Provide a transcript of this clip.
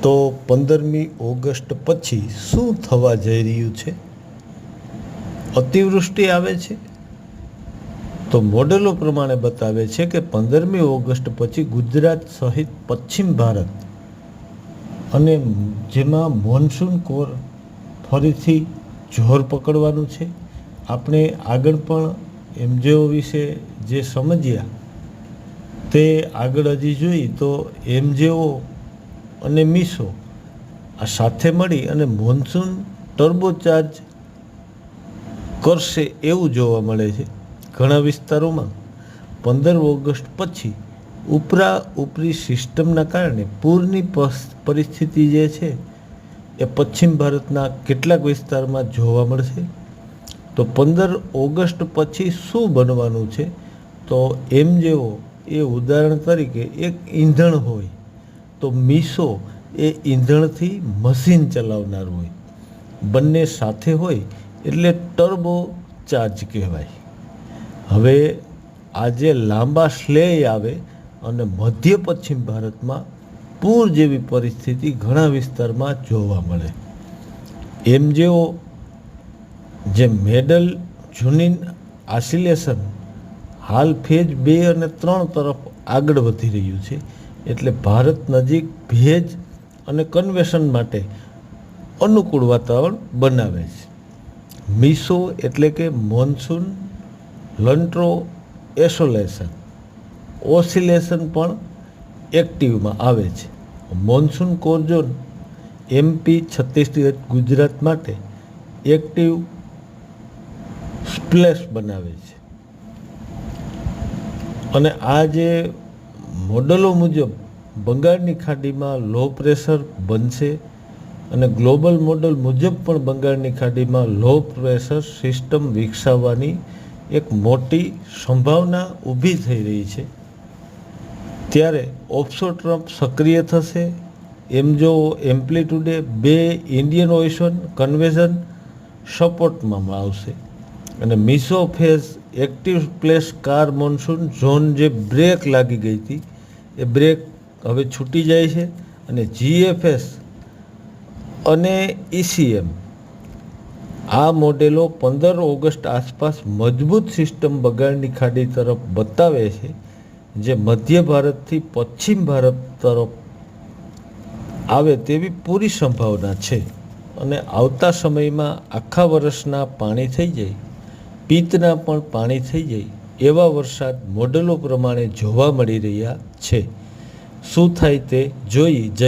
તો 15મી ઓગસ્ટ પછી શું થવા જઈ રહ્યું છે? અતિવૃષ્ટિ આવે છે? તો મોડેલો પ્રમાણે બતાવે છે કે 15મી ઓગસ્ટ પછી ગુજરાત સહિત પશ્ચિમ ભારત અને જેમાં મોન્સૂન કોર ફરીથી જોર પકડવાનું છે. આપણે આગળ પણ એમજેઓ વિશે જે સમજ્યા તે આગળ હજી જોઈ તો એમજેઓ અને મીસો આ સાથે મળી અને મોન્સૂન ટર્બોચાર્જ કરશે એવું જોવા મળે છે. ઘણા વિસ્તારોમાં 15 ઓગસ્ટ પછી ઉપરી સિસ્ટમના કારણે પૂરની પરિસ્થિતિ જે છે એ પશ્ચિમ ભારતના કેટલાક વિસ્તારમાં જોવા મળશે. તો 15 ઓગસ્ટ પછી શું બનવાનું છે? તો એમજેઓ એ ઉદાહરણ તરીકે એક ઈંધણ હોય તો મીસો એ ઈંધણથી મશીન ચલાવનાર હોય. બંને સાથે હોય એટલે ટર્બો ચાર્જ કહેવાય. હવે આજે લાંબા સ્લેય આવે અને મધ્ય પશ્ચિમ ભારતમાં પૂર જેવી પરિસ્થિતિ ઘણા વિસ્તારમાં જોવા મળે. એમજેઓ જે મેડલ જુનિન આસિલેશન હાલ ફેજ 2 અને 3 તરફ આગળ વધી રહ્યું છે. એટલે ભારત નજીક ભેજ અને કન્વેશન માટે અનુકૂળ વાતાવરણ બનાવે છે. મીસો એટલે કે મોન્સૂન લન્ટ્રો ઓસિલેશન પણ એક્ટિવમાં આવે છે. મોન્સૂન કોરઝોન એમપી, છત્તીસગઢ, ગુજરાત માટે એક્ટિવ સ્પ્લેશ બનાવે છે. અને આ જે મોડલો મુજબ બંગાળની ખાડીમાં લો પ્રેશર બનશે અને ગ્લોબલ મોડલ મુજબ પણ બંગાળની ખાડીમાં લો પ્રેશર સિસ્ટમ વિકસાવવાની એક મોટી સંભાવના ઊભી થઈ રહી છે. ત્યારે ઓફશોર ટ્રફ સક્રિય થશે. એમજેઓ એમ્પ્લિટ્યુડે 2 ઇન્ડિયન ઓશન કન્વેશન સપોર્ટમાં આવશે અને Mizo phase active place car monsoon zone જે બ્રેક લાગી ગઈ હતી એ બ્રેક હવે છૂટી જાય છે અને જીએફએસ અને ઈસીએમ આ મોડેલો 15 ઓગસ્ટ આસપાસ મજબૂત સિસ્ટમ બંગાળની ખાડી તરફ બતાવે છે, જે મધ્ય ભારતથી પશ્ચિમ ભારત તરફ આવે તેવી પૂરી સંભાવના છે. અને આવતા સમયમાં આખા વર્ષના પાણી થઈ જાય, પિત્તના પણ પાણી થઈ જાય એવા વરસાદ મોડેલો પ્રમાણે જોવા મળી રહ્યા છે. શું થાય તે જોઈ.